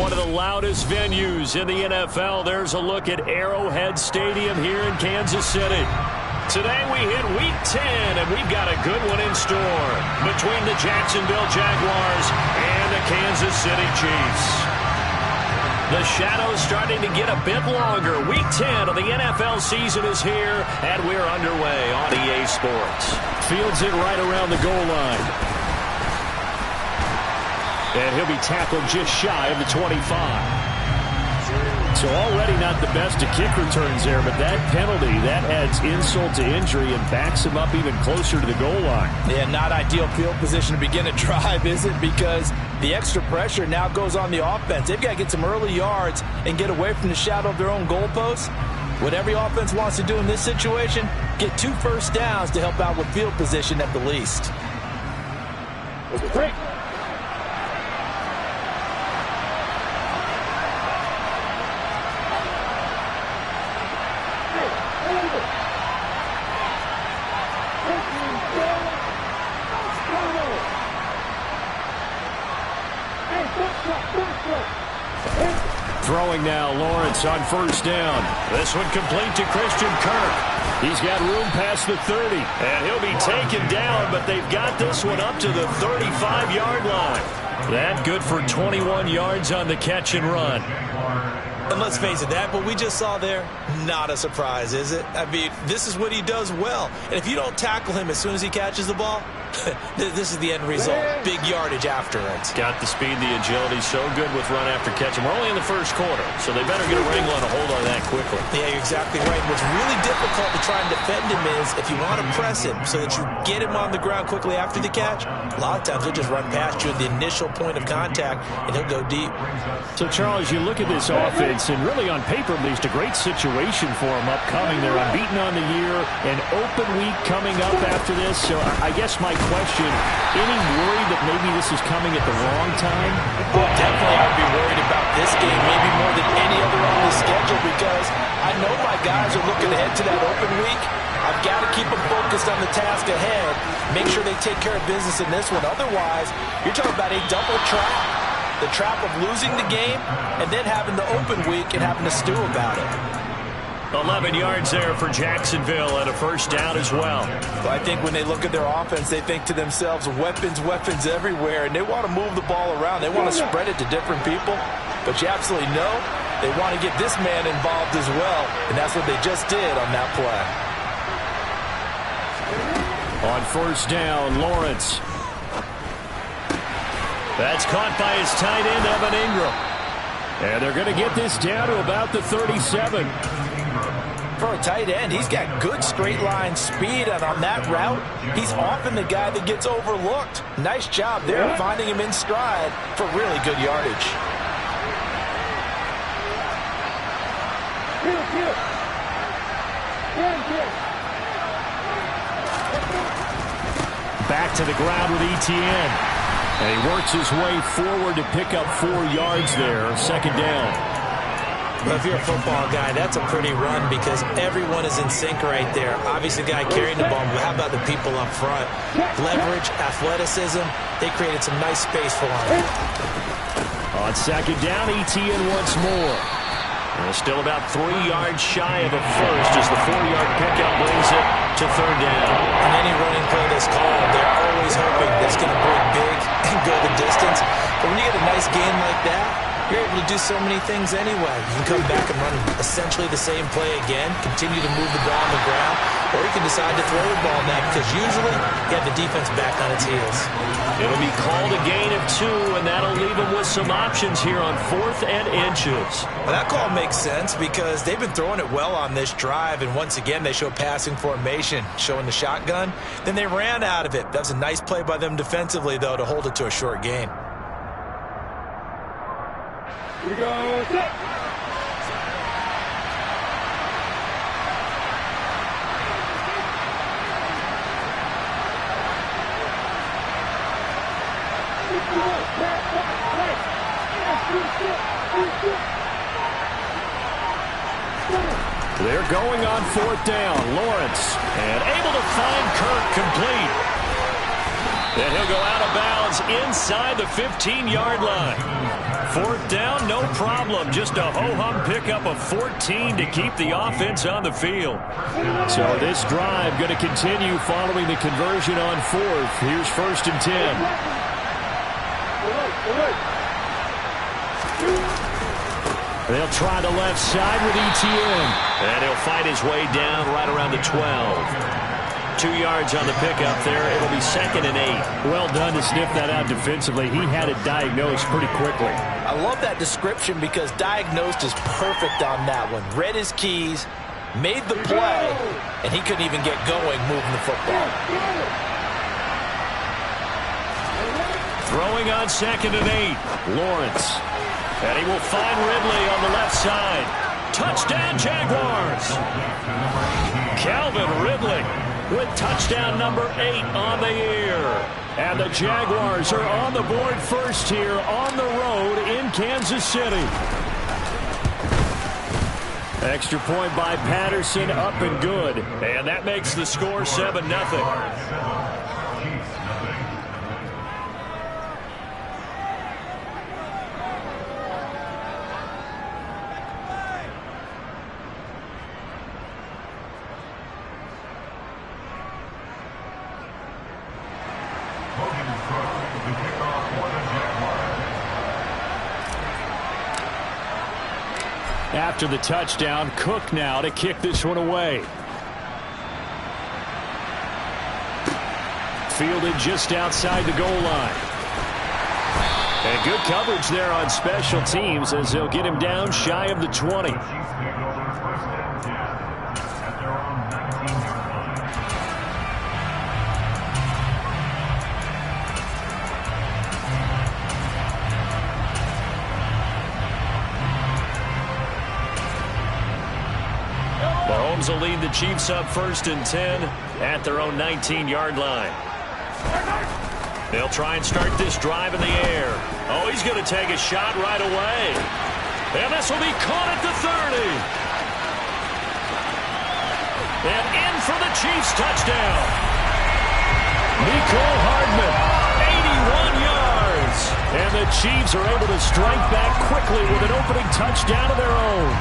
one of the loudest venues in the NFL. There's a look at Arrowhead Stadium here in Kansas City. Today we hit Week 10, and we've got a good one in store between the Jacksonville Jaguars and the Kansas City Chiefs. The shadow's starting to get a bit longer. Week 10 of the NFL season is here, and we're underway on EA Sports. Fields it right around the goal line. And he'll be tackled just shy of the 25. So already not the best of kick returns there, but that penalty, that adds insult to injury and backs him up even closer to the goal line. Yeah, not ideal field position to begin a drive, is it? Because the extra pressure now goes on the offense. They've got to get some early yards and get away from the shadow of their own goalposts. What every offense wants to do in this situation, get 2 first downs to help out with field position at the least. Break. Throwing now, Lawrence on first down. This one complete to Christian Kirk. He's got room past the 30. And he'll be taken down, but they've got this one up to the 35-yard line. That good for 21 yards on the catch and run. And let's face it, that what we just saw there, not a surprise, is it? I mean, this is what he does well. And if you don't tackle him as soon as he catches the ball, this is the end result. Big yardage after it. Got the speed, the agility, so good with run after catch. And we're only in the first quarter, so they better get a wrangle and a hold on that quickly. Yeah, you're exactly right. What's really difficult to try and defend him is if you want to press him so that you get him on the ground quickly after the catch, a lot of times he'll just run past you at the initial point of contact, and he'll go deep. So, Charles, you look at this offense, and really on paper, at least, a great situation for them upcoming. They're unbeaten on the year, an open week coming up after this. So I guess my question, any worry that maybe this is coming at the wrong time? Well, definitely I'd be worried about this game maybe more than any other on the schedule because I know my guys are looking ahead to that open week. I've got to keep them focused on the task ahead, make sure they take care of business in this one. Otherwise, you're talking about a double trap. The trap of losing the game and then having the open week and having to stew about it. 11 yards there for Jacksonville and a first down as well. I think when they look at their offense, they think to themselves, weapons, weapons everywhere, and they want to move the ball around. They want to spread it to different people, but you absolutely know they want to get this man involved as well, and that's what they just did on that play. On first down, Lawrence. That's caught by his tight end, Evan Ingram. And they're going to get this down to about the 37. For a tight end, he's got good straight line speed, and on that route, he's often the guy that gets overlooked. Nice job there finding him in stride for really good yardage. Back to the ground with ETN. And he works his way forward to pick up 4 yards there. Second down. Well, if you're a football guy, that's a pretty run because everyone is in sync right there. Obviously, the guy carrying the ball, but how about the people up front? Leverage, athleticism, they created some nice space for him. On second down, ETN once more. And still about 3 yards shy of a first as the 4-yard pickup brings it to third down. On any running play that's called, they're always hoping that's going to break big and go the distance. But when you get a nice game like that, you're able to do so many things anyway. You can come back and run essentially the same play again, continue to move the ball on the ground, or you can decide to throw the ball now because usually you have the defense back on its heels. It'll be called a gain of 2, and that'll leave them with some options here on 4th and inches. Well, that call makes sense because they've been throwing it well on this drive, and once again they show passing formation, showing the shotgun. Then they ran out of it. That was a nice play by them defensively, though, to hold it to a short gain. Here we go, set. They're going on 4th down. Lawrence, and able to find Kirk complete. And he'll go out of bounds inside the 15-yard line. Fourth down, no problem. Just a ho-hum pickup of 14 to keep the offense on the field. So this drive going to continue following the conversion on fourth. Here's 1st and 10. They'll try the left side with ETN. And he'll fight his way down right around the 12. 2 yards on the pickup there. It'll be 2nd and 8. Well done to sniff that out defensively. He had it diagnosed pretty quickly. I love that description because diagnosed is perfect on that one. Read his keys, made the play, and he couldn't even get going moving the football. Throwing on 2nd and 8. Lawrence. And he will find Ridley on the left side. Touchdown, Jaguars. Calvin Ridley with touchdown number 8 on the year. And the Jaguars are on the board first here on the road in Kansas City. Extra point by Patterson, up and good. And that makes the score 7-0. After the touchdown, Cook now to kick this one away. Fielded just outside the goal line. And good coverage there on special teams as they'll get him down shy of the 20. Mahomes will lead the Chiefs up 1st and 10 at their own 19-yard line. They'll try and start this drive in the air. Oh, he's going to take a shot right away. And this will be caught at the 30. And in for the Chiefs touchdown. Mecole Hardman, 81 yards. And the Chiefs are able to strike back quickly with an opening touchdown of their own.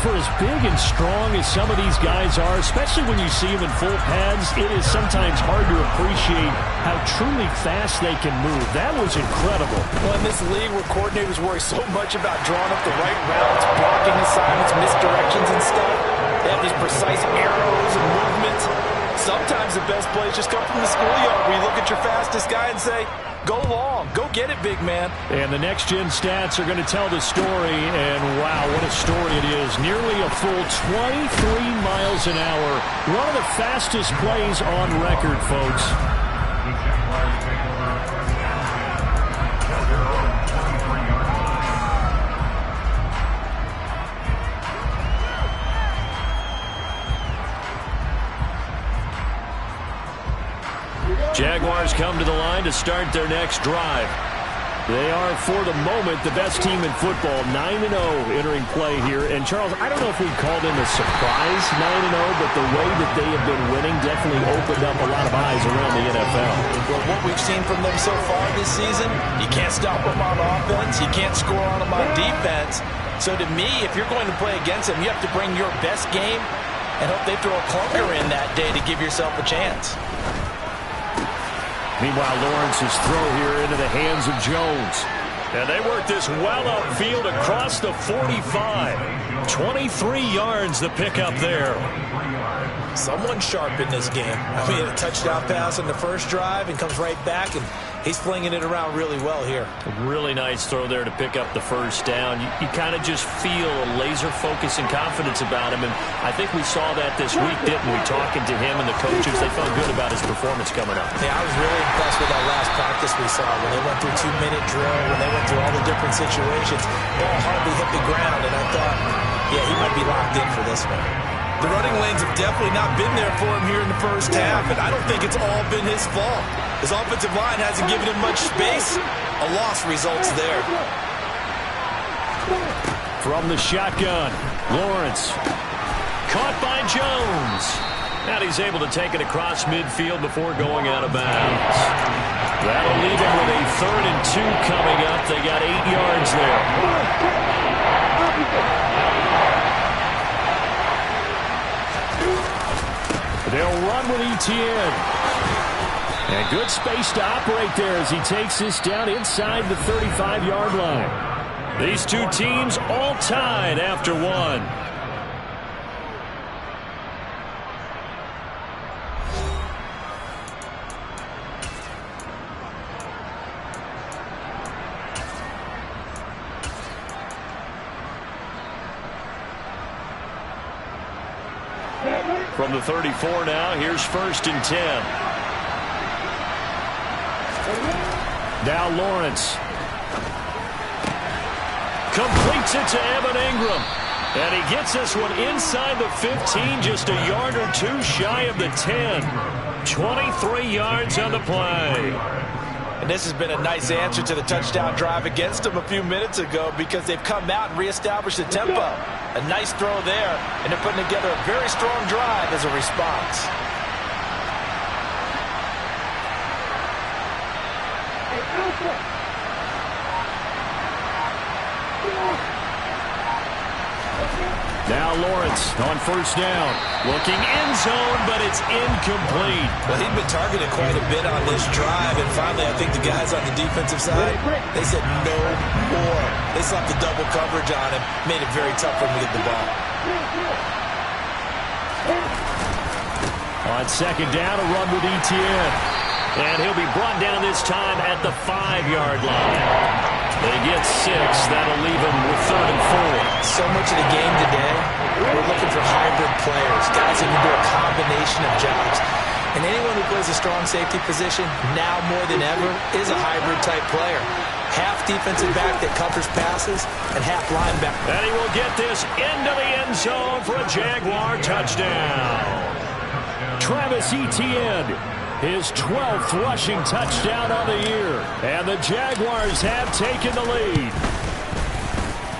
For as big and strong as some of these guys are, especially when you see them in full pads, it is sometimes hard to appreciate how truly fast they can move. That was incredible. Well, in this league where coordinators worry so much about drawing up the right routes, blocking assignments, misdirections and stuff, they have these precise arrows and movements. Sometimes the best plays just come from the schoolyard where you look at your fastest guy and say, go long, go get it, big man. And the next-gen stats are going to tell the story, and wow, what a story it is. Nearly a full 23 miles an hour. One of the fastest plays on record, folks. Jaguars come to the line to start their next drive. They are, for the moment, the best team in football, 9-0 entering play here. And, Charles, I don't know if we'd call them a surprise 9-0, but the way that they have been winning definitely opened up a lot of eyes around the NFL. Well, what we've seen from them so far this season, you can't stop them on offense. You can't score on them on defense. So, to me, if you're going to play against them, you have to bring your best game and hope they throw a clunker in that day to give yourself a chance. Meanwhile, Lawrence's throw here into the hands of Jones. And they work this well upfield across the 45. 23 yards the pickup there. Someone sharp in this game. I mean, a touchdown pass on the first drive and comes right back, and he's flinging it around really well here. A really nice throw there to pick up the first down. You kind of just feel a laser focus and confidence about him, and I think we saw that this week, didn't we? Talking to him and the coaches, they felt good about his performance coming up. Yeah, I was really impressed with that last practice we saw when they went through 2-minute drill, when they went through all the different situations. Ball hardly hit the ground, and I thought, yeah, he might be locked in for this one. The running lanes have definitely not been there for him here in the first half, and I don't think it's all been his fault. His offensive line hasn't given him much space. A loss results there. From the shotgun, Lawrence. Caught by Jones. And he's able to take it across midfield before going out of bounds. That'll leave him with a 3rd and 2 coming up. They got 8 yards there. They'll run with Etienne. And good space to operate there as he takes this down inside the 35-yard line. These two teams all tied after one. From the 34 now, here's 1st and 10. Now Lawrence. Completes it to Evan Ingram. And he gets this one inside the 15, just a yard or 2 shy of the 10. 23 yards on the play. And this has been a nice answer to the touchdown drive against them a few minutes ago because they've come out and reestablished the tempo. A nice throw there, and they're putting together a very strong drive as a response. Now Lawrence on 1st down. Looking end zone, but it's incomplete. Well, he'd been targeted quite a bit on this drive, and finally I think the guys on the defensive side, they said no more. They slapped the double coverage on him, made it very tough for him to get the ball. On 2nd down, a run with Etienne. And he'll be brought down this time at the 5-yard line. They get 6. That'll leave him with 3rd and 4. So much of the game today, we're looking for hybrid players, guys who can do a combination of jobs. And anyone who plays a strong safety position, now more than ever, is a hybrid-type player. Half defensive back that covers passes, and half linebacker. And he will get this into the end zone for a Jaguar touchdown. Travis Etienne. His 12th rushing touchdown on the year. And the Jaguars have taken the lead.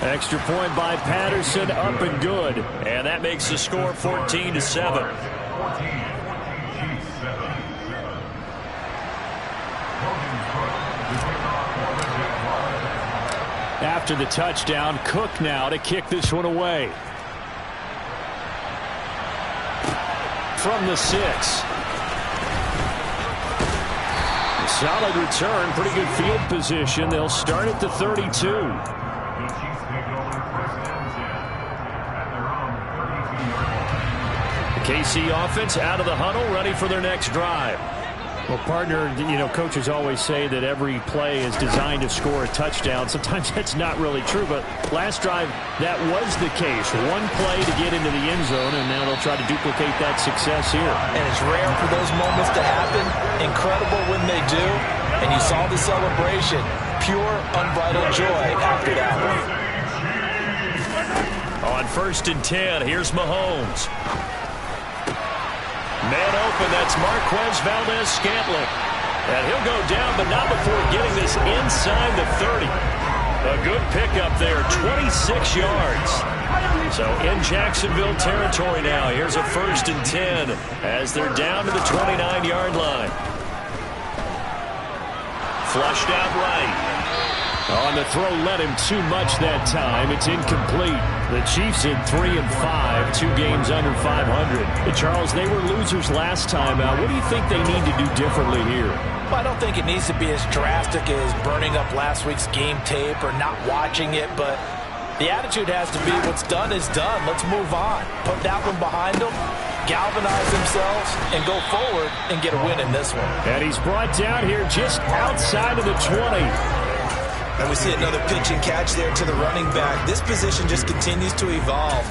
Extra point by Patterson, up and good. And that makes the score 14-7. After the touchdown, Cook now to kick this one away. From the 6. Solid return, pretty good field position. They'll start at the 32. The KC offense out of the huddle, ready for their next drive. Well, partner, coaches always say that every play is designed to score a touchdown. Sometimes that's not really true, but last drive, that was the case. One play to get into the end zone, and now they'll try to duplicate that success here. And it's rare for those moments to happen. Incredible when they do. And you saw the celebration. Pure, unbridled joy after that one. On 1st and 10, here's Mahomes. Man open, that's Marquez Valdez-Scantling. And he'll go down, but not before getting this inside the 30. A good pickup there, 26 yards. So in Jacksonville territory now, here's a 1st and 10 as they're down to the 29-yard line. Flushed out right. On the throw, led him too much that time. It's incomplete. The Chiefs in 3-5, 2 games under 500. But Charles, they were losers last time out. What do you think they need to do differently here? Well, I don't think it needs to be as drastic as burning up last week's game tape or not watching it, but the attitude has to be what's done is done. Let's move on. Put that one behind them, galvanize themselves, and go forward and get a win in this one. And he's brought down here just outside of the 20. And we see another pitch and catch there to the running back. This position just continues to evolve.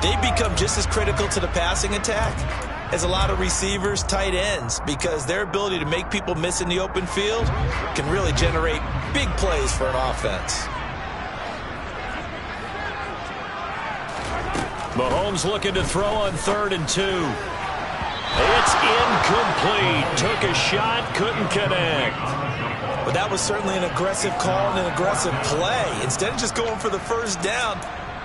They become just as critical to the passing attack as a lot of receivers, tight ends, because their ability to make people miss in the open field can really generate big plays for an offense. Mahomes looking to throw on 3rd and 2. It's incomplete. Took a shot, couldn't connect. But that was certainly an aggressive call and an aggressive play. Instead of just going for the 1st down,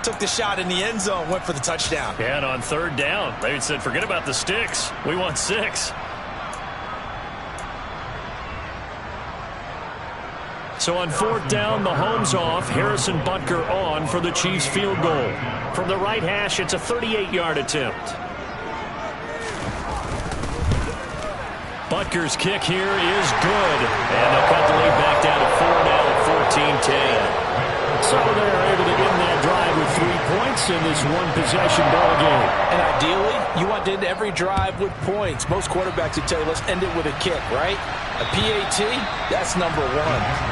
took the shot in the end zone, went for the touchdown. And on third down, they said, forget about the sticks. We want 6. So on fourth down, Mahomes off, Harrison Butker on for the Chiefs field goal. From the right hash, it's a 38-yard attempt. Butker's kick here is good. And they'll cut the lead back down to 4 now at 14-10. So they're able to end that drive with 3 points in this one-possession ball game. And ideally, you want to end every drive with points. Most quarterbacks would tell you, let's end it with a kick, right? A PAT, that's number 1.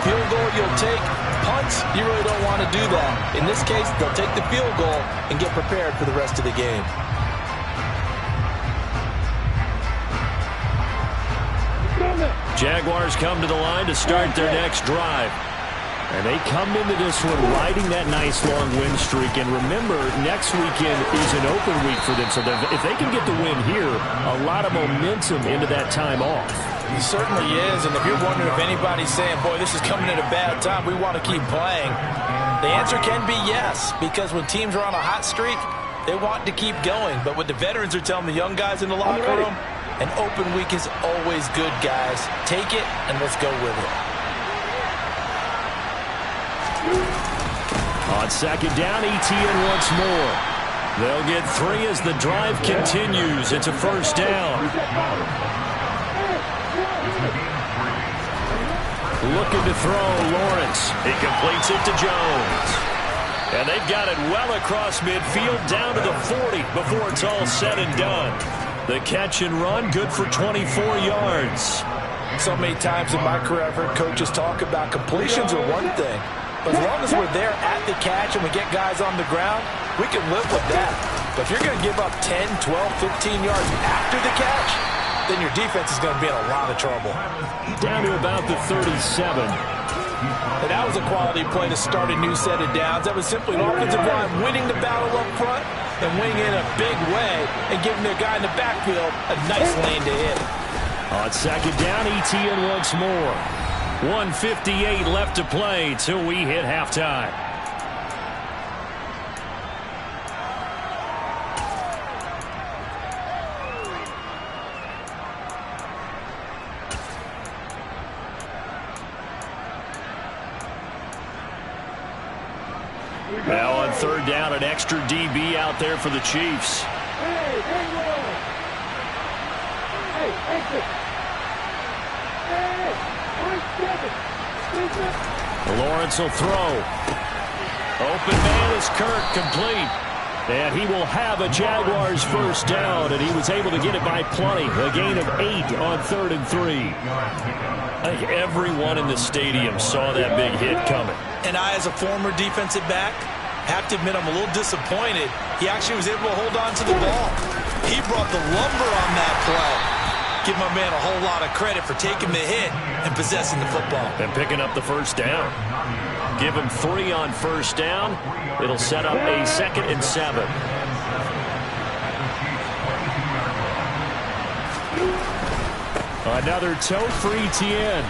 Field goal you'll take. Punts, you really don't want to do that. In this case, they'll take the field goal and get prepared for the rest of the game. Jaguars come to the line to start their next drive. And they come into this one riding that nice long win streak. And remember, next weekend is an open week for them. So if they can get the win here, a lot of momentum into that time off. It certainly is. And if you're wondering if anybody's saying, boy, this is coming at a bad time, we want to keep playing, the answer can be yes. Because when teams are on a hot streak, they want to keep going. But what the veterans are telling the young guys in the locker room, an open week is always good, guys. Take it and let's go with it. On second down, ETN once more. They'll get 3 as the drive continues. It's a first down. Looking to throw, Lawrence. He completes it to Jones. And they've got it well across midfield down to the 40 before it's all said and done. The catch and run, good for 24 yards. So many times in my career, I've heard coaches talk about completions are one thing. But as long as we're there at the catch and we get guys on the ground, we can live with that. But if you're going to give up 10, 12, 15 yards after the catch, then your defense is going to be in a lot of trouble. Down to about the 37. And that was a quality play to start a new set of downs. That was simply an offensive line winning the battle up front and winning in a big way and giving their guy in the backfield a nice lane to hit. On second down, ETN once more. 1:58 left to play till we hit halftime. Now on third down, an extra DB out there for the Chiefs. Lawrence will throw. Open man is Kirk, complete. And he will have a Jaguars first down, and he was able to get it by plenty. A gain of 8 on 3rd and 3. I think everyone in the stadium saw that big hit coming. And I, as a former defensive back, have to admit I'm a little disappointed. He actually was able to hold on to the ball. He brought the lumber on that play. Give my man a whole lot of credit for taking the hit and possessing the football. And picking up the first down. Give him 3 on first down. It'll set up a 2nd and 7. Another toe for ETN.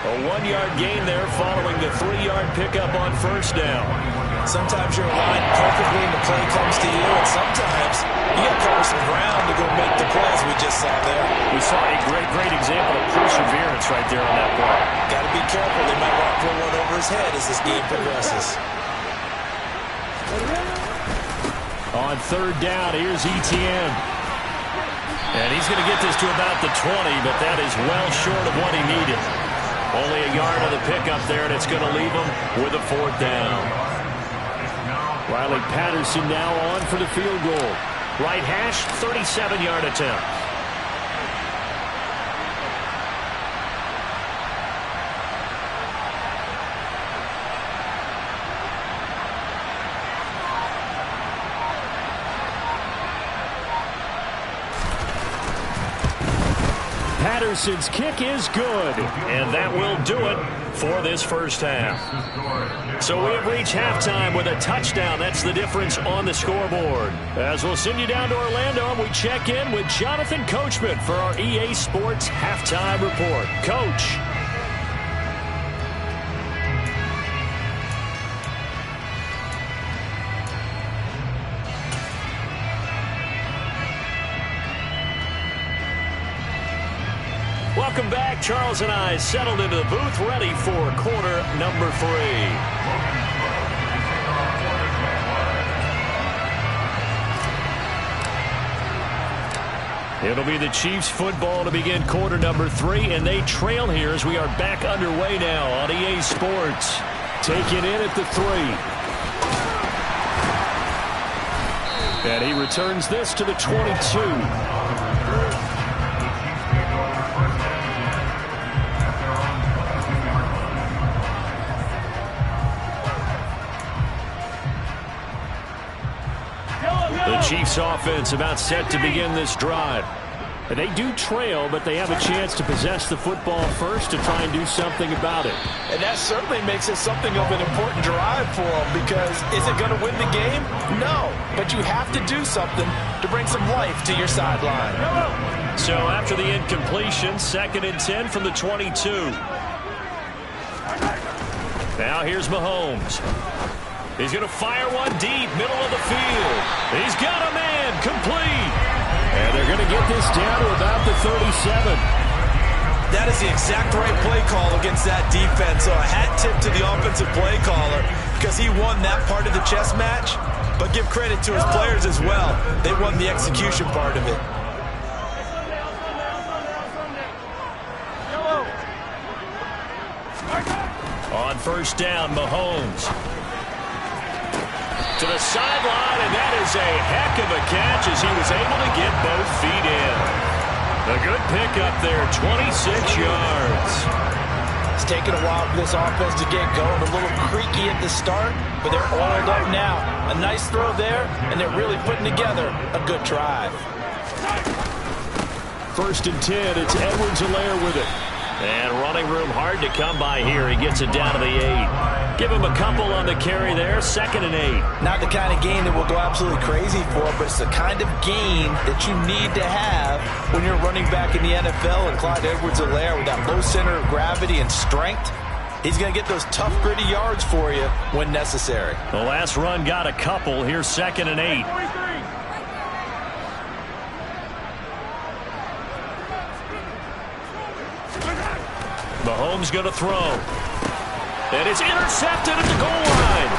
A 1-yard gain there following the 3-yard pickup on first down. Sometimes you're aligned perfectly and the play comes to you, and sometimes you got to cover some ground to go make the plays we just saw there. We saw a great example of perseverance right there on that play. Got to be careful. They might want to throw one over his head as this game progresses. On third down, here's ETN. And he's going to get this to about the 20, but that is well short of what he needed. Only a yard of the pickup there, and it's going to leave him with a 4th down. Riley Patterson now on for the field goal. Right hash, 37-yard attempt. Patterson's kick is good, and that will do it for this first half. So we have reached halftime with a touchdown. That's the difference on the scoreboard. As we'll send you down to Orlando, and we check in with Jonathan Coachman for our EA Sports Halftime Report. Coach. Welcome back. Charles and I settled into the booth, ready for quarter number 3. It'll be the Chiefs football to begin quarter number 3, and they trail here as we are back underway now on EA Sports. Taken in at the 3. And he returns this to the 22. The Chiefs offense about set to begin this drive. They do trail, but they have a chance to possess the football first to try and do something about it. And that certainly makes it something of an important drive for them, because is it going to win the game? No, but you have to do something to bring some life to your sideline. So after the incompletion, 2nd and 10 from the 22. Now here's Mahomes. He's going to fire one deep, middle of the field. He's got a man, complete. And they're going to get this down to about the 37. That is the exact right play call against that defense. So a hat tip to the offensive play caller, because he won that part of the chess match. But give credit to his players as well. They won the execution part of it. On 1st down, Mahomes. To the sideline, and that is a heck of a catch as he was able to get both feet in. A good pickup there, 26 yards. It's taken a while for this offense to get going. A little creaky at the start, but they're oiled up now. A nice throw there, and they're really putting together a good drive. 1st and 10, it's Edwards-Helaire with it. And running room hard to come by here. He gets it down to the 8. Give him a couple on the carry there. 2nd and 8. Not the kind of gain that we'll go absolutely crazy for, but it's the kind of gain that you need to have when you're running back in the NFL. And Clyde Edwards-Helaire, with that low center of gravity and strength, he's going to get those tough, gritty yards for you when necessary. The last run got a couple. Here's 2nd and 8. Mahomes going to throw. And it's intercepted at the goal line.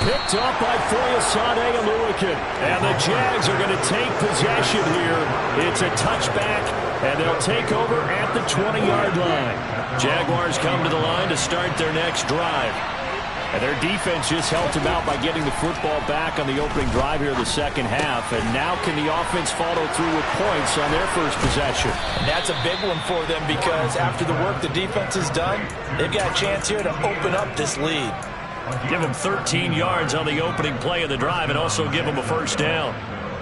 Picked up by Foyesade Oluwakin. And the Jags are going to take possession here. It's a touchback, and they'll take over at the 20-yard line. Jaguars come to the line to start their next drive. And their defense just helped them out by getting the football back on the opening drive here in the 2nd half. And now can the offense follow through with points on their first possession? And that's a big one for them, because after the work the defense has done, they've got a chance here to open up this lead. Give them 13 yards on the opening play of the drive and also give them a 1st down.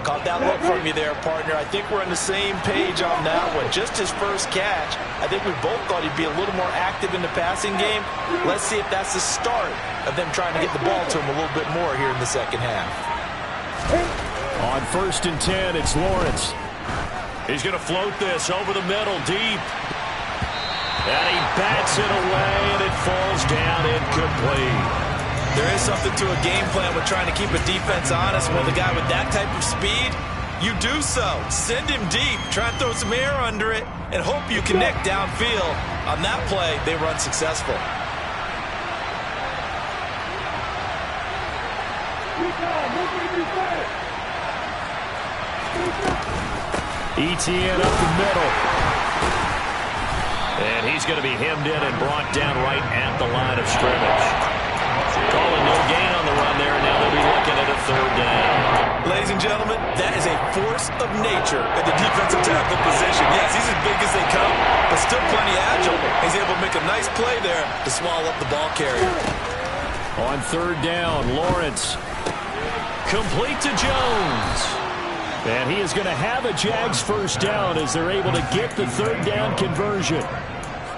Caught that look from you there, partner. I think we're on the same page on that one. Just his first catch. I think we both thought he'd be a little more active in the passing game. Let's see if that's the start of them trying to get the ball to him a little bit more here in the 2nd half. On 1st and 10, it's Lawrence. He's going to float this over the middle, deep. And he bats it away, and it falls down incomplete. There is something to a game plan with trying to keep a defense honest. With a guy with that type of speed, you do so. Send him deep, try and throw some air under it, and hope you connect downfield. On that play, they were unsuccessful. Etienne up the middle. And he's going to be hemmed in and brought down right at the line of scrimmage. Calling no gain on the run there, and now they'll be looking at a 3rd down. Ladies and gentlemen, that is a force of nature at the defensive tackle position. Yes, he's as big as they come, but still plenty agile. He's able to make a nice play there to swallow up the ball carrier. On 3rd down, Lawrence. Complete to Jones. And he is going to have a Jags 1st down as they're able to get the 3rd down conversion.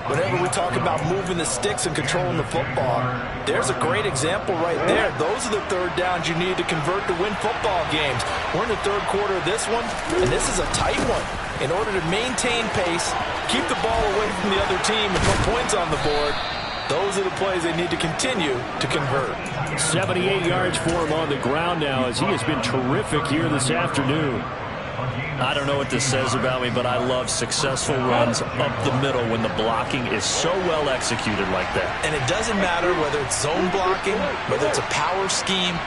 Whenever we talk about moving the sticks and controlling the football, there's a great example right there. Those are the 3rd downs you need to convert to win football games. We're in the 3rd quarter of this one, and this is a tight one. In order to maintain pace, keep the ball away from the other team, and put points on the board, those are the plays they need to continue to convert. 78 yards for him on the ground now, as he has been terrific here this afternoon. I don't know what this says about me, but I love successful runs up the middle when the blocking is so well executed like that. And it doesn't matter whether it's zone blocking, whether it's a power scheme.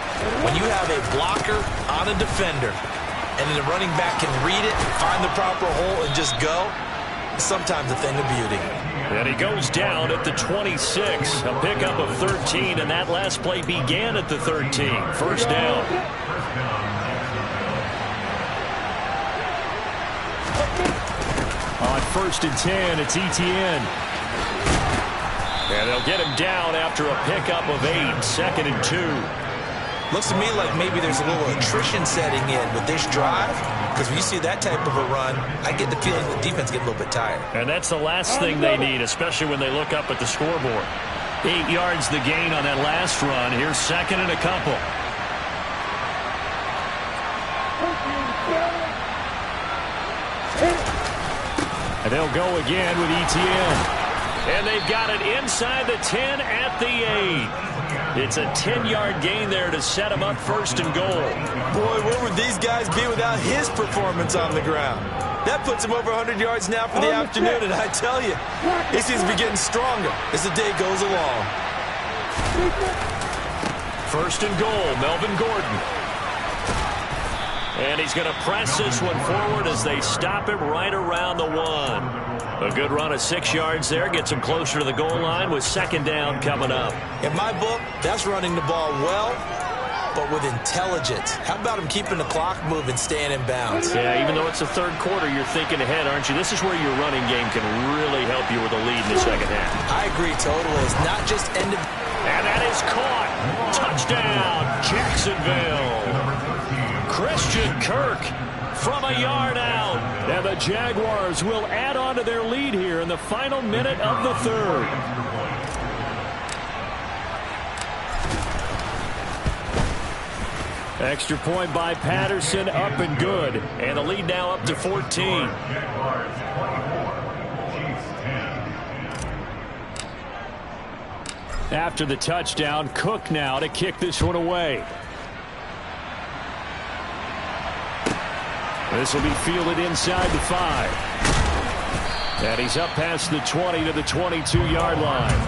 When you have a blocker on a defender and then the running back can read it, find the proper hole, and just go, it's sometimes a thing of beauty. And he goes down at the 26, a pickup of 13, and that last play began at the 13. First down. On 1st and 10, it's Etienne. And they'll get him down after a pickup of 8, 2nd and 2. Looks to me like maybe there's a little attrition setting in with this drive, because when you see that type of a run, I get the feeling the defense get a little bit tired. And that's the last thing they need, especially when they look up at the scoreboard. 8 yards the gain on that last run. Here's 2nd and a couple. And they'll go again with Etienne. And they've got it inside the 10 at the 8. It's a 10-yard gain there to set him up 1st and goal. Boy, where would these guys be without his performance on the ground? That puts him over 100 yards now for the afternoon, and I tell you, he seems to be getting stronger as the day goes along. 1st and goal, Melvin Gordon. And he's going to press this one forward as they stop him right around the 1. A good run of 6 yards there. Gets him closer to the goal line with 2nd down coming up. In my book, that's running the ball well, but with intelligence. How about him keeping the clock moving, staying in bounds? Yeah, even though it's the 3rd quarter, you're thinking ahead, aren't you? This is where your running game can really help you with a lead in the 2nd half. I agree totally. It's not just end of... And that is caught. Touchdown, Jacksonville. Christian Kirk from a yard out. And the Jaguars will add on to their lead here in the final minute of the 3rd. Extra point by Patterson, up and good. And the lead now up to 14. After the touchdown, Cook now to kick this one away. This will be fielded inside the 5. And he's up past the 20 to the 22-yard line.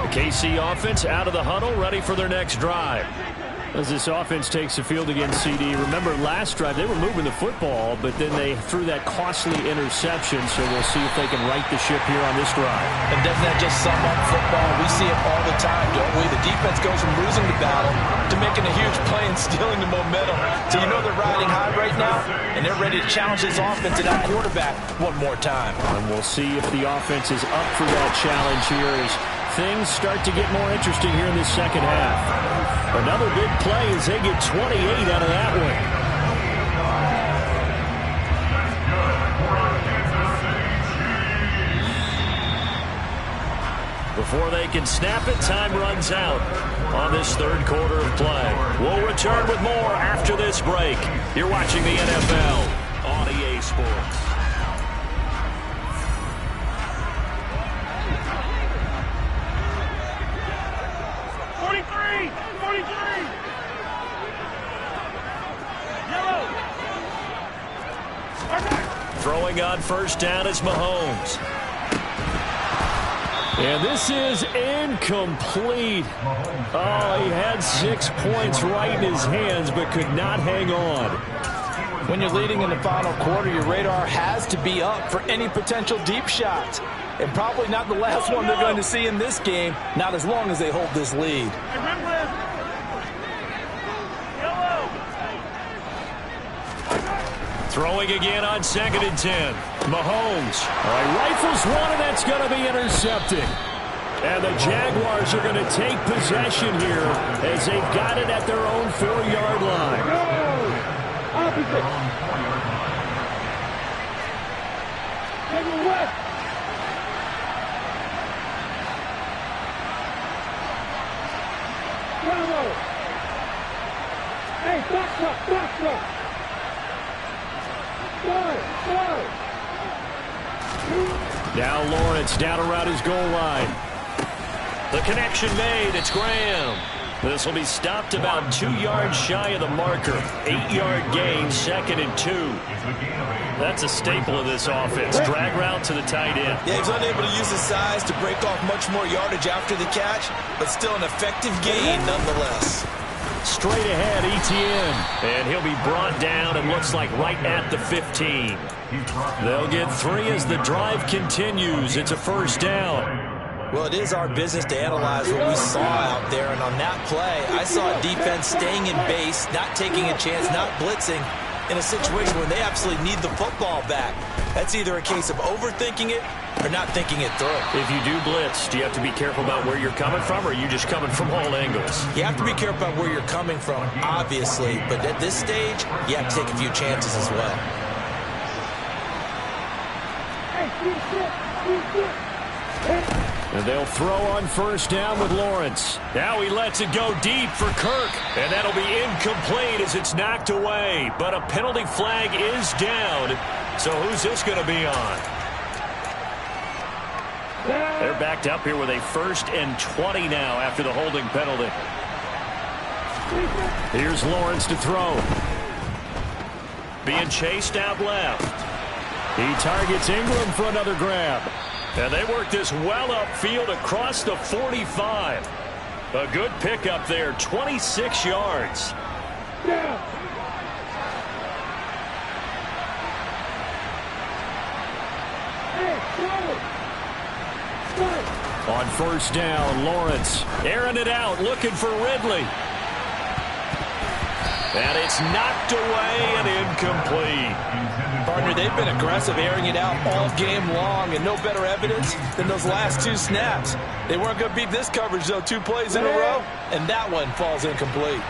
The KC offense out of the huddle, ready for their next drive. As this offense takes the field against CD. Remember, last drive, they were moving the football, but then they threw that costly interception, so we'll see if they can right the ship here on this drive. And doesn't that just sum up football? We see it all the time, don't we? The defense goes from losing the battle to making a huge play and stealing the momentum. So you know they're riding high right now, and they're ready to challenge this offense and that quarterback one more time. And we'll see if the offense is up for that challenge here as things start to get more interesting here in the 2nd half. Another big play as they get 28 out of that one. Before they can snap it, time runs out on this 3rd quarter of play. We'll return with more after this break. You're watching the NFL on EA Sports. Throwing on 1st down is Mahomes. And this is incomplete. Oh, he had 6 points right in his hands, but could not hang on. When you're leading in the final quarter, your radar has to be up for any potential deep shots. And probably not the last one they're going to see in this game, not as long as they hold this lead. Throwing again on 2nd and 10. Mahomes. All right, rifles one, and that's going to be intercepted. And the Jaguars are going to take possession here as they've got it at their own 4-yard line. Opposite. West. Bravo. Hey, block truck. Now Lawrence down around his goal line. The connection made. It's Graham. This will be stopped about 2 yards shy of the marker. 8-yard gain, 2nd and 2. That's a staple of this offense. Drag route to the tight end. Yeah, he's unable to use his size to break off much more yardage after the catch, but still an effective gain nonetheless. Straight ahead, Etienne. And he'll be brought down and looks like right at the 15. They'll get 3 as the drive continues. It's a first down. Well, it is our business to analyze what we saw out there, and on that play, I saw a defense staying in base, not taking a chance, not blitzing, in a situation where they absolutely need the football back. That's either a case of overthinking it or not thinking it through. If you do blitz, do you have to be careful about where you're coming from, or are you just coming from all angles? You have to be careful about where you're coming from, obviously, but at this stage, you have to take a few chances as well. And they'll throw on first down with Lawrence. Now he lets it go deep for Kirk. And that'll be incomplete as it's knocked away. But a penalty flag is down. So who's this going to be on? They're backed up here with a 1st and 20 now after the holding penalty. Here's Lawrence to throw. Being chased out left. He targets Ingram for another grab. And they work this well upfield across the 45. A good pickup there, 26 yards. On first down, Lawrence airing it out, looking for Ridley. And it's knocked away and incomplete. Partner, they've been aggressive, airing it out all game long, and no better evidence than those last 2 snaps. They weren't going to beat this coverage, though, 2 plays in a row, and that one falls incomplete.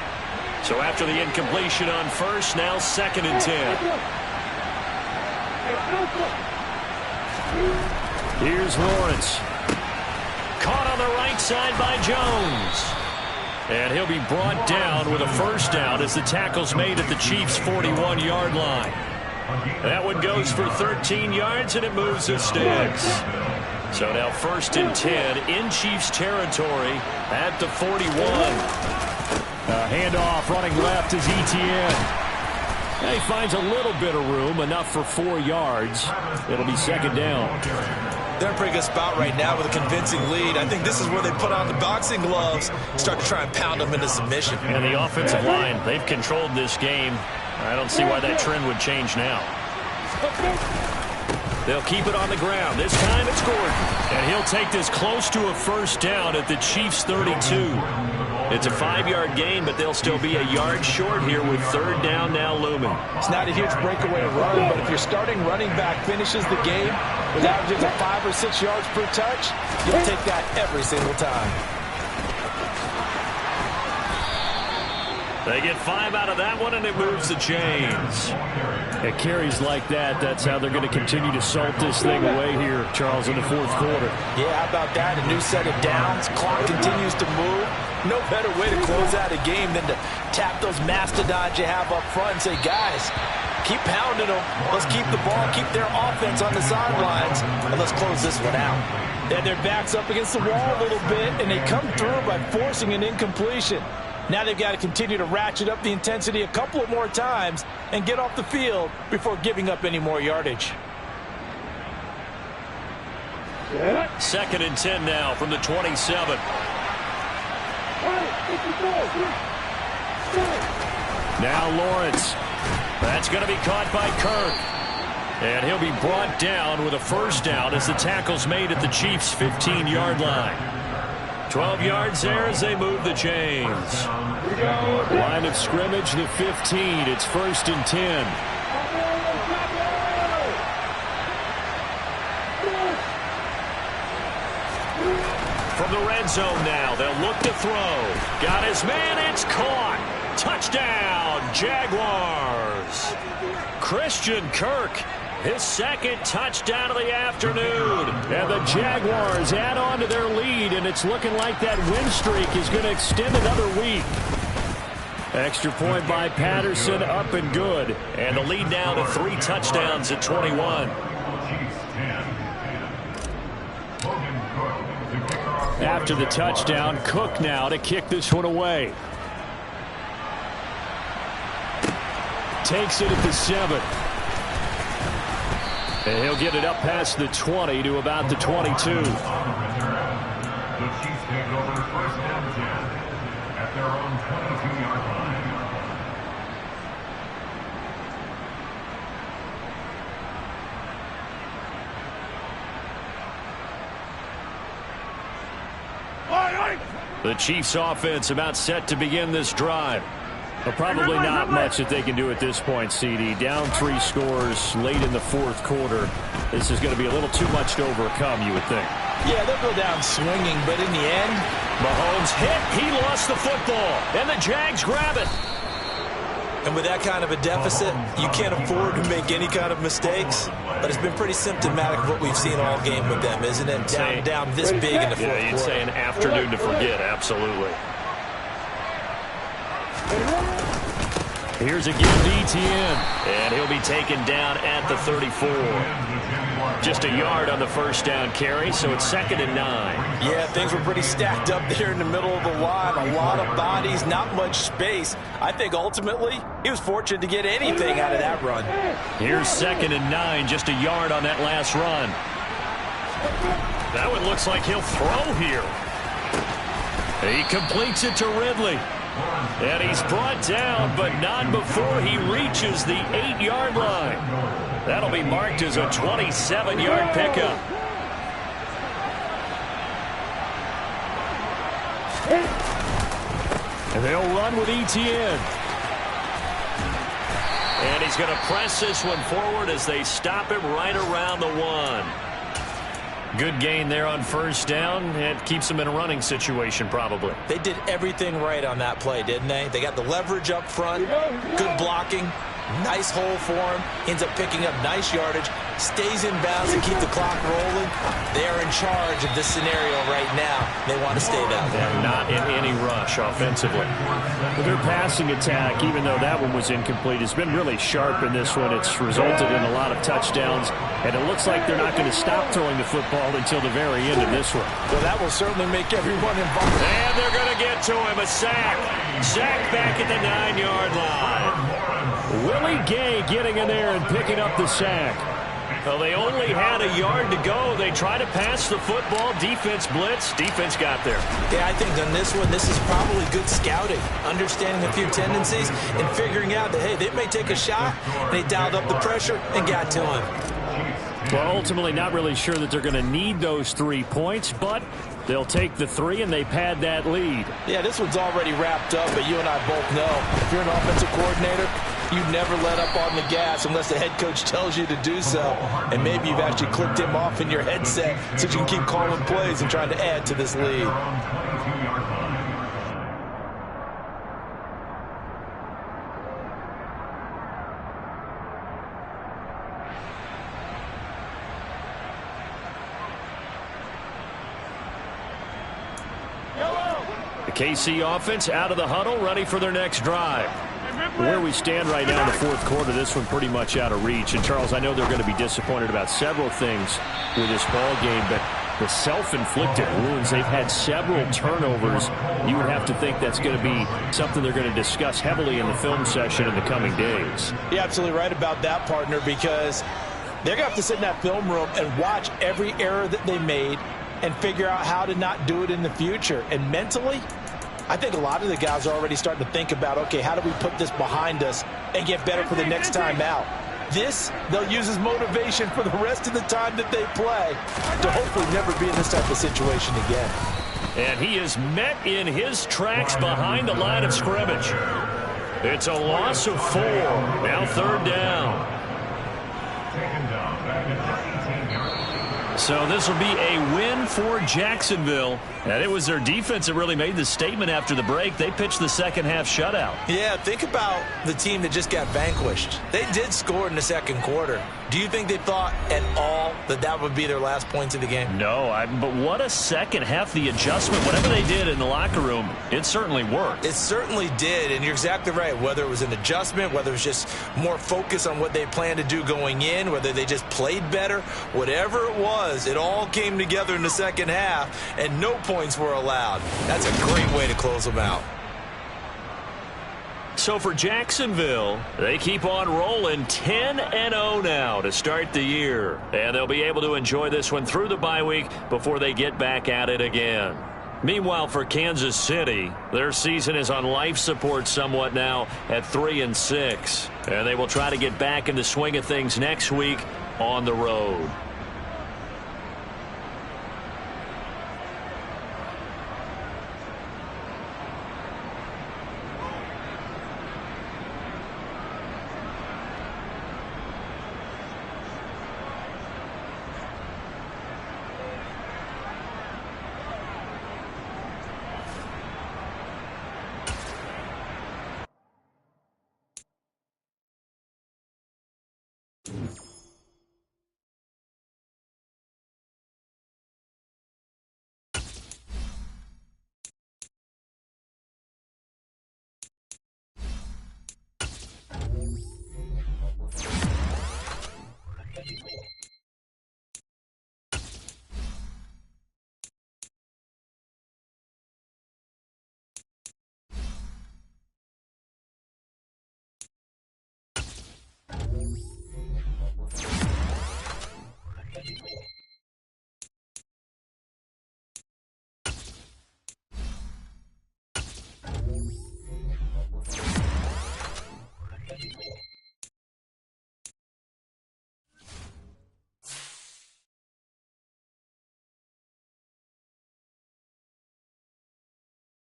So after the incompletion on first, now 2nd and 10. Here's Lawrence. Caught on the right side by Jones. And he'll be brought down with a first down as the tackle's made at the Chiefs' 41-yard line. That one goes for 13 yards, and it moves the sticks. So now 1st and 10 in Chiefs territory at the 41. Handoff running left is Etienne. Now he finds a little bit of room, enough for 4 yards. It'll be 2nd down. They're in a pretty good spot right now with a convincing lead. I think this is where they put on the boxing gloves, start to try and pound them into submission. And the offensive line, they've controlled this game. I don't see why that trend would change now. They'll keep it on the ground. This time it's Gordon. And he'll take this close to a first down at the Chiefs' 32. It's a 5-yard gain, but they'll still be a yard short here with 3rd down now looming. It's not a huge breakaway run, but if your starting running back finishes the game with averages of 5 or 6 yards per touch, you'll take that every single time. They get 5 out of that one, and it moves the chains. At carries like that, that's how they're going to continue to salt this thing away here, Charles, in the 4th quarter. Yeah, how about that? A new set of downs. Clock continues to move. No better way to close out a game than to tap those mastodons you have up front and say, guys, keep pounding them. Let's keep the ball, keep their offense on the sidelines, and let's close this one out. And their back's up against the wall a little bit, and they come through by forcing an incompletion. Now they've got to continue to ratchet up the intensity a couple of more times and get off the field before giving up any more yardage. 2nd and 10 now from the 27. Now Lawrence. That's going to be caught by Kirk. And he'll be brought down with a first down as the tackle's made at the Chiefs' 15-yard line. 12 yards there as they move the chains. Line of scrimmage, the 15. It's 1st and 10. From the red zone now, they'll look to throw. Got his man, it's caught. Touchdown, Jaguars. Christian Kirk, his 2nd touchdown of the afternoon. And the Jaguars add on to their lead, and it's looking like that win streak is going to extend another week. Extra point by Patterson, up and good. And the lead now to 3 touchdowns at 21. after the touchdown. Cook now to kick this one away. Takes it at the 7. And he'll get it up past the 20 to about the 22. The Chiefs take over first and 10 at their own 22-yard line. The Chiefs offense about set to begin this drive. Well, probably not much that they can do at this point, CD. Down 3 scores late in the fourth quarter. This is going to be a little too much to overcome, you would think. Yeah, they'll go down swinging, but in the end, Mahomes hit. He lost the football, and the Jags grab it. and with that kind of a deficit, you can't afford to make any kind of mistakes. But it's been pretty symptomatic of what we've seen all game with them, isn't it? Down this big in the fourth quarter. Yeah, you'd say an afternoon to forget, absolutely. Here's a give to Etienne. And he'll be taken down at the 34. Just a yard on the first down carry, so it's 2nd and 9. Yeah, things were pretty stacked up there in the middle of the line. A lot of bodies, not much space. I think ultimately he was fortunate to get anything out of that run. Here's 2nd and 9, just a yard on that last run. That one looks like he'll throw here. He completes it to Ridley. And he's brought down, but not before he reaches the 8-yard line. That'll be marked as a 27-yard pickup. And they'll run with Etienne. And he's going to press this one forward as they stop him right around the 1. Good gain there on first down. It keeps them in a running situation, probably. They did everything right on that play, didn't they? They got the leverage up front, good blocking, nice hole for him, ends up picking up nice yardage, stays in bounds to keep the clock rolling. They're in charge of this scenario right now. They want to stay that way. And not in any rush offensively. Well, their passing attack, even though that one was incomplete, has been really sharp in this one. It's resulted in a lot of touchdowns, and it looks like they're not going to stop throwing the football until the very end of this one. Well, that will certainly make everyone involved. And they're going to get to him. A sack. Sack back at the 9-yard line. Willie Gay getting in there and picking up the sack. Well, they only had a yard to go. They tried to pass the football. Defense blitz. Defense got there. Yeah, I think on this one, this is probably good scouting, understanding a few tendencies and figuring out that, hey, they may take a shot. And they dialed up the pressure and got to him. Well, ultimately not really sure that they're going to need those 3 points, but they'll take the 3 and they pad that lead. Yeah, this one's already wrapped up, but you and I both know if you're an offensive coordinator, you never let up on the gas unless the head coach tells you to do so. And maybe you've actually clicked him off in your headset so you can keep calling plays and trying to add to this lead. The KC offense out of the huddle, ready for their next drive. Where we stand right now in the fourth quarter, this one pretty much out of reach. And, Charles, I know they're going to be disappointed about several things with this ball game, but the self-inflicted wounds, they've had several turnovers. You would have to think that's going to be something they're going to discuss heavily in the film session in the coming days. You're absolutely right about that, partner, because they're going to have to sit in that film room and watch every error that they made and figure out how to not do it in the future. And mentally, I think a lot of the guys are already starting to think about, okay, how do we put this behind us and get better for the next time out? This, they'll use as motivation for the rest of the time that they play to hopefully never be in this type of situation again. And he is met in his tracks behind the line of scrimmage. It's a loss of 4. Now 3rd down. So this will be a win for Jacksonville. And it was their defense that really made the statement after the break. They pitched the second half shutout. Yeah, think about the team that just got vanquished. They did score in the second quarter. Do you think they thought at all that that would be their last points of the game? No, but what a second half. The adjustment, whatever they did in the locker room, it certainly worked. It certainly did, and you're exactly right. Whether it was an adjustment, whether it was just more focus on what they planned to do going in, in, whether they just played better, whatever it was, it all came together in the second half, and no points were allowed. That's a great way to close them out. So for Jacksonville, they keep on rolling 10-0 now to start the year. And they'll be able to enjoy this one through the bye week before they get back at it again. Meanwhile, for Kansas City, their season is on life support somewhat now at 3-6. And they will try to get back in the swing of things next week on the road.